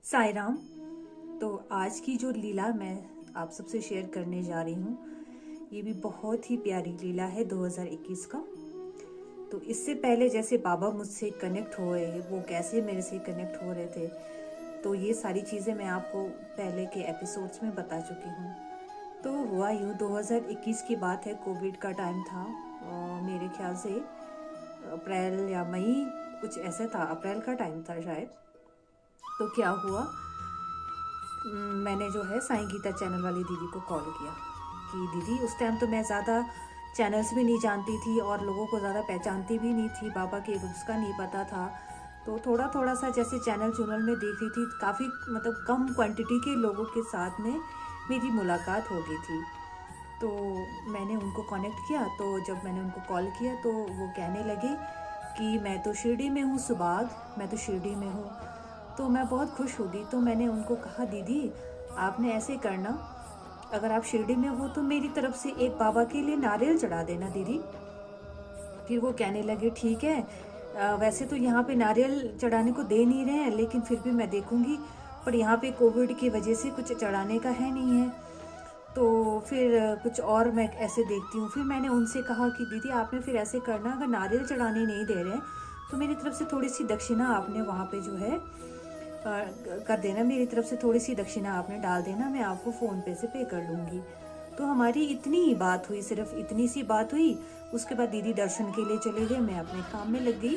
साई राम। तो आज की जो लीला मैं आप सबसे शेयर करने जा रही हूँ, ये भी बहुत ही प्यारी लीला है 2021 का। तो इससे पहले जैसे बाबा मुझसे कनेक्ट हुए, वो कैसे मेरे से कनेक्ट हो रहे थे, तो ये सारी चीज़ें मैं आपको पहले के एपिसोड्स में बता चुकी हूँ। तो हुआ यूँ, 2021 की बात है, कोविड का टाइम था। मेरे ख्याल से अप्रैल या मई कुछ ऐसा था, अप्रैल का टाइम था शायद। तो क्या हुआ, मैंने जो है साईं गीता चैनल वाली दीदी को कॉल किया कि दीदी, उस टाइम तो मैं ज़्यादा चैनल्स भी नहीं जानती थी और लोगों को ज़्यादा पहचानती भी नहीं थी, बाबा के रूल्स का नहीं पता था। तो थोड़ा थोड़ा सा जैसे चैनल चुनल में देख रही थी, काफ़ी मतलब कम क्वांटिटी के लोगों के साथ में मेरी मुलाकात हो गई थी। तो मैंने उनको कनेक्ट किया। तो जब मैंने उनको कॉल किया तो वो कहने लगे कि मैं तो शिरडी में हूँ सुबाग, मैं तो शिरडी में हूँ। तो मैं बहुत खुश हो गई। तो मैंने उनको कहा, दीदी आपने ऐसे करना, अगर आप शिरडी में हो तो मेरी तरफ से एक बाबा के लिए नारियल चढ़ा देना दीदी। फिर वो कहने लगे, ठीक है, वैसे तो यहाँ पे नारियल चढ़ाने को दे नहीं रहे हैं, लेकिन फिर भी मैं देखूंगी, पर यहाँ पे कोविड की वजह से कुछ चढ़ाने का है नहीं है, तो फिर कुछ और मैं ऐसे देखती हूँ। फिर मैंने उनसे कहा कि दीदी आपने फिर ऐसे करना, अगर नारियल चढ़ाने नहीं दे रहे हैं तो मेरी तरफ से थोड़ी सी दक्षिणा आपने वहाँ पे जो है कर देना, मेरी तरफ से थोड़ी सी दक्षिणा आपने डाल देना, मैं आपको फ़ोन पे से पे कर लूँगी। तो हमारी इतनी ही बात हुई, सिर्फ इतनी सी बात हुई। उसके बाद दीदी दर्शन के लिए चले गए, मैं अपने काम में लग गई।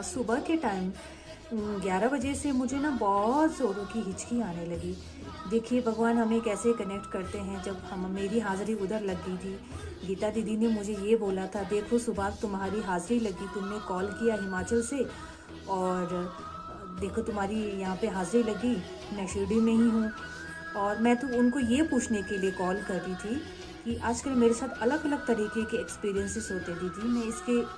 सुबह के टाइम 11 बजे से मुझे ना बहुत ज़ोरों की हिचकी आने लगी। देखिए भगवान हमें कैसे कनेक्ट करते हैं। जब मेरी हाज़िरी उधर लग गई थी, गीता दीदी ने मुझे ये बोला था, देखो सुबह तुम्हारी हाज़िरी लगी, तुमने कॉल किया हिमाचल से, और देखो तुम्हारी यहाँ पे हाज़िरी लगी, मैं शिरडी में ही हूँ। और मैं तो उनको ये पूछने के लिए कॉल कर रही थी कि आजकल मेरे साथ अलग अलग तरीके के एक्सपीरियंसेस होते दीदी, मैं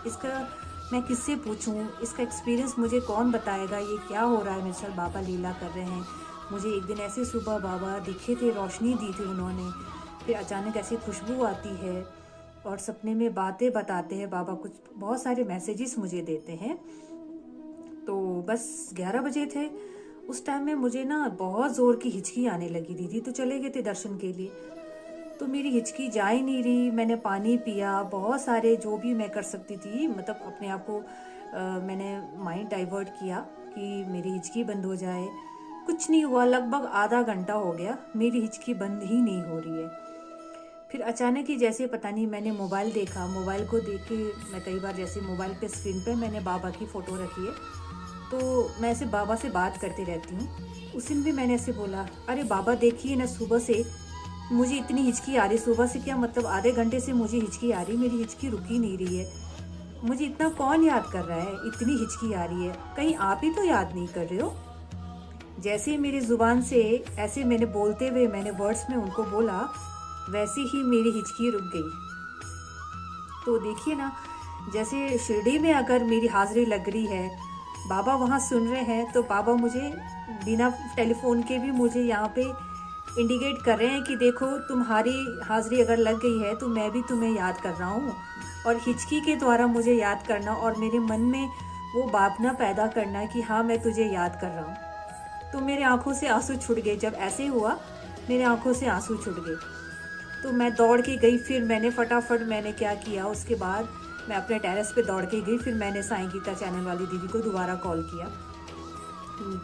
इसका मैं किससे पूछूं, इसका एक्सपीरियंस मुझे कौन बताएगा, ये क्या हो रहा है मेरे साथ, बाबा लीला कर रहे हैं। मुझे एक दिन ऐसे सुबह बाबा दिखे थे, रोशनी दी थी उन्होंने, फिर अचानक ऐसी खुशबू आती है और सपने में बातें बताते हैं बाबा, कुछ बहुत सारे मैसेजेस मुझे देते हैं। तो बस 11 बजे थे उस टाइम में, मुझे ना बहुत ज़ोर की हिचकी आने लगी। दीदी तो चले गए थे दर्शन के लिए, तो मेरी हिचकी जा ही नहीं रही। मैंने पानी पिया, बहुत सारे जो भी मैं कर सकती थी, मतलब अपने आप को मैंने माइंड डाइवर्ट किया कि मेरी हिचकी बंद हो जाए। कुछ नहीं हुआ, लगभग आधा घंटा हो गया, मेरी हिचकी बंद ही नहीं हो रही है। फिर अचानक ही जैसे पता नहीं, मैंने मोबाइल देखा, मोबाइल को देख के मैं कई बार जैसे मोबाइल पे स्क्रीन पे मैंने बाबा की फ़ोटो रखी है, तो मैं ऐसे बाबा से बात करती रहती हूँ। उस दिन भी मैंने ऐसे बोला, अरे बाबा देखिए ना, सुबह से मुझे इतनी हिचकी आ रही, सुबह से क्या मतलब आधे घंटे से मुझे हिचकी आ रही, मेरी हिचकी रुक ही नहीं रही है। मुझे इतना कौन याद कर रहा है, इतनी हिचकी आ रही है, कहीं आप ही तो याद नहीं कर रहे हो। जैसे ही मेरी ज़ुबान से ऐसे मैंने बोलते हुए मैंने वर्ड्स में उनको बोला, वैसे ही मेरी हिचकी रुक गई। तो देखिए ना, जैसे शिरडी में अगर मेरी हाज़िरी लग रही है, बाबा वहाँ सुन रहे हैं, तो बाबा मुझे बिना टेलीफोन के भी मुझे यहाँ पे इंडिकेट कर रहे हैं कि देखो तुम्हारी हाज़िरी अगर लग गई है तो मैं भी तुम्हें याद कर रहा हूँ। और हिचकी के द्वारा मुझे याद करना और मेरे मन में वो भावना पैदा करना कि हाँ मैं तुझे याद कर रहा हूँ। तो मेरे आंखों से आंसू छूट गए। जब ऐसे हुआ, मेरे आंखों से आंसू छूट गए। तो मैं दौड़ के गई, फिर मैंने फटाफट मैंने क्या किया, उसके बाद मैं अपने टेरेस पे दौड़ के गई। फिर मैंने साईं गीता चैनल वाली दीदी को दोबारा कॉल किया।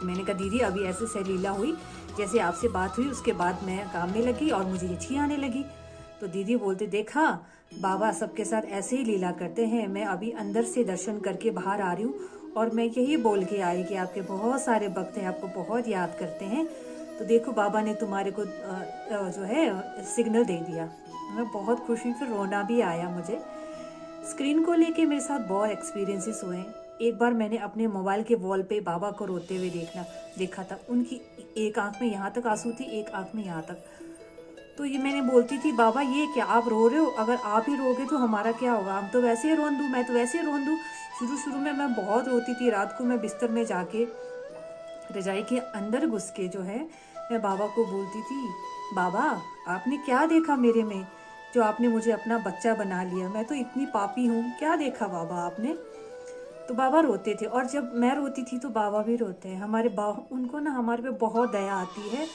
मैंने कहा, दीदी अभी ऐसे सलीला हुई, जैसे आपसे बात हुई उसके बाद मैं काम में लगी और मुझे हिचकी आने लगी। तो दीदी बोलते, देखा बाबा सबके साथ ऐसे ही लीला करते हैं, मैं अभी अंदर से दर्शन करके बाहर आ रही हूँ और मैं यही बोल के आई कि आपके बहुत सारे भक्त हैं, आपको बहुत याद करते हैं। तो देखो बाबा ने तुम्हारे को जो है सिग्नल दे दिया। मैं बहुत खुश हुई, फिर रोना भी आया मुझे। स्क्रीन को लेके मेरे साथ बहुत एक्सपीरियंसेस हुए हैं। एक बार मैंने अपने मोबाइल के वॉल पे बाबा को रोते हुए देखा था। उनकी एक आंख में यहाँ तक आंसू थी, एक आंख में यहाँ तक। तो ये मैंने बोलती थी, बाबा ये क्या आप रो रहे हो, अगर आप ही रोगे तो हमारा क्या होगा, हम तो वैसे ही रोन दूँ, मैं तो वैसे ही रोन दूँ। शुरू शुरू में मैं बहुत रोती थी। रात को मैं बिस्तर में जाके रजाई के अंदर घुस के जो है मैं बाबा को बोलती थी, बाबा आपने क्या देखा मेरे में, जो आपने मुझे अपना बच्चा बना लिया, मैं तो इतनी पापी हूँ, क्या देखा बाबा आपने। तो बाबा रोते थे, और जब मैं रोती थी तो बाबा भी रोते हैं। हमारे भाव, उनको ना हमारे पे बहुत दया आती है,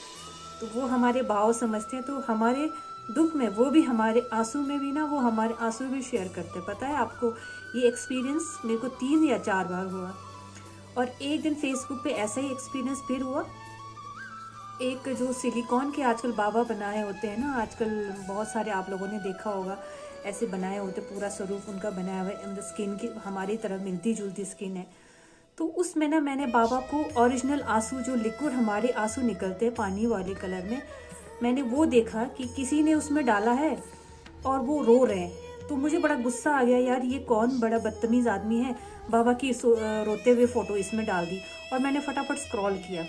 तो वो हमारे भाव समझते हैं, तो हमारे दुख में वो भी, हमारे आंसू में भी ना वो हमारे आंसू भी शेयर करते हैं। पता है आपको, ये एक्सपीरियंस मेरे को 3 या 4 बार हुआ। और एक दिन फेसबुक पे ऐसा ही एक्सपीरियंस फिर हुआ। एक जो सिलिकॉन के आजकल बाबा बनाए होते हैं ना, आजकल बहुत सारे आप लोगों ने देखा होगा, ऐसे बनाए होते, पूरा स्वरूप उनका बनाया हुआ है, स्किन की हमारी तरह मिलती जुलती स्किन है। तो उसमें ना मैंने बाबा को ओरिजिनल आंसू, जो लिक्विड हमारे आंसू निकलते हैं पानी वाले कलर में, मैंने वो देखा कि किसी ने उसमें डाला है और वो रो रहे हैं। तो मुझे बड़ा गुस्सा आ गया, यार ये कौन बड़ा बदतमीज़ आदमी है, बाबा की रोते हुए फ़ोटो इसमें डाल दी। और मैंने फटाफट स्क्रॉल किया।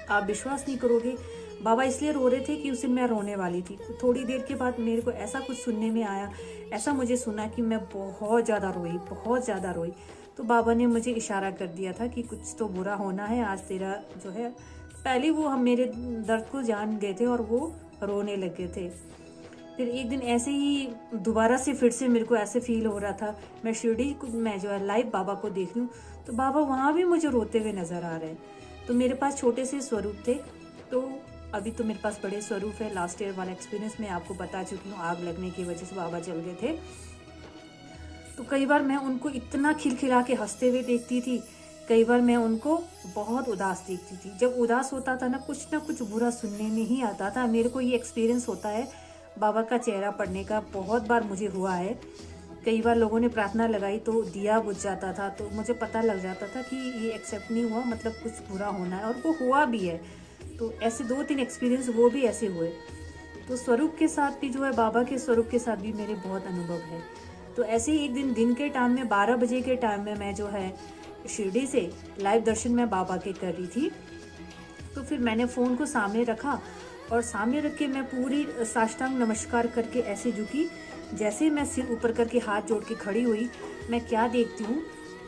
आप विश्वास नहीं करोगे, बाबा इसलिए रो रहे थे कि उस दिन मैं रोने वाली थी। तो थोड़ी देर के बाद मेरे को ऐसा कुछ सुनने में आया, ऐसा मुझे सुना कि मैं बहुत ज़्यादा रोई, बहुत ज़्यादा रोई। तो बाबा ने मुझे इशारा कर दिया था कि कुछ तो बुरा होना है आज तेरा जो है। पहले वो हम मेरे दर्द को जान गए थे और वो रोने लग गए थे। फिर एक दिन ऐसे ही दोबारा से फिर से मेरे को ऐसे फील हो रहा था, मैं शिरडी मैं जो है लाइव बाबा को देख रही हूँ, तो बाबा वहाँ भी मुझे रोते हुए नज़र आ रहे हैं। तो मेरे पास छोटे से स्वरूप थे, तो अभी तो मेरे पास बड़े स्वरूप है। लास्ट ईयर वाला एक्सपीरियंस मैं आपको बता चुकी हूँ, आग लगने की वजह से बाबा जल गए थे। तो कई बार मैं उनको इतना खिलखिला के हंसते हुए देखती थी, कई बार मैं उनको बहुत उदास देखती थी। जब उदास होता था ना कुछ बुरा सुनने में ही आता था। मेरे को ये एक्सपीरियंस होता है बाबा का चेहरा पड़ने का, बहुत बार मुझे हुआ है। कई बार लोगों ने प्रार्थना लगाई तो दिया बुझ जाता था, तो मुझे पता लग जाता था कि ये एक्सेप्ट नहीं हुआ, मतलब कुछ बुरा होना है, और वो हुआ भी है। तो ऐसे 2-3 एक्सपीरियंस वो भी ऐसे हुए। तो स्वरूप के साथ भी जो है, बाबा के स्वरूप के साथ भी मेरे बहुत अनुभव है। तो ऐसे ही एक दिन के टाइम में 12 बजे के टाइम में मैं जो है शिरडी से लाइव दर्शन में बाबा के कर रही थी। तो फिर मैंने फ़ोन को सामने रखा और सामने रख के मैं पूरी साष्टांग नमस्कार करके ऐसे झुकी। जैसे मैं सिर ऊपर करके हाथ जोड़ के खड़ी हुई, मैं क्या देखती हूँ,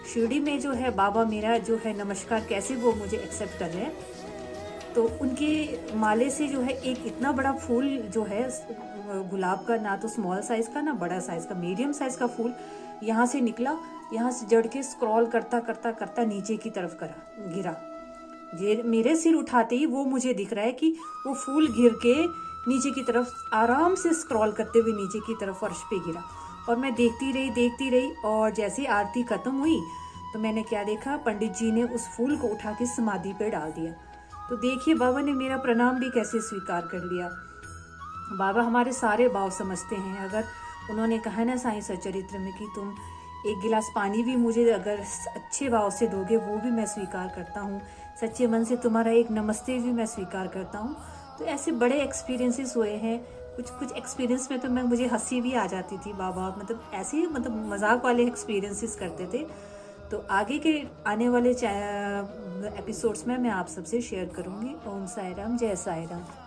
शिरडी में जो है बाबा मेरा जो है नमस्कार कैसे वो मुझे एक्सेप्ट कर रहे हैं। तो उनके माले से जो है एक इतना बड़ा फूल जो है गुलाब का, ना तो स्मॉल साइज़ का ना बड़ा साइज़ का, मीडियम साइज़ का फूल यहाँ से निकला, यहाँ से जड़ के स्क्रॉल करता करता करता नीचे की तरफ गिरा। ये मेरे सिर उठाते ही वो मुझे दिख रहा है कि वो फूल गिर के नीचे की तरफ आराम से स्क्रॉल करते हुए नीचे की तरफ फर्श पे गिरा। और मैं देखती रही और जैसे आरती खत्म हुई तो मैंने क्या देखा, पंडित जी ने उस फूल को उठा के समाधि पे डाल दिया। तो देखिए बाबा ने मेरा प्रणाम भी कैसे स्वीकार कर लिया। बाबा हमारे सारे भाव समझते हैं। अगर उन्होंने कहा ना साईं सच्चरित्र में कि तुम एक गिलास पानी भी मुझे अगर अच्छे भाव से दोगे वो भी मैं स्वीकार करता हूँ, सच्चे मन से तुम्हारा एक नमस्ते भी मैं स्वीकार करता हूँ। तो ऐसे बड़े एक्सपीरियंसेस हुए हैं। कुछ एक्सपीरियंस में तो मुझे हंसी भी आ जाती थी। बाबा मतलब ऐसे ही मतलब मजाक वाले एक्सपीरियंसेस करते थे। तो आगे के आने वाले एपिसोड्स में मैं आप सबसे शेयर करूँगी। ओम साई राम, जय साई राम।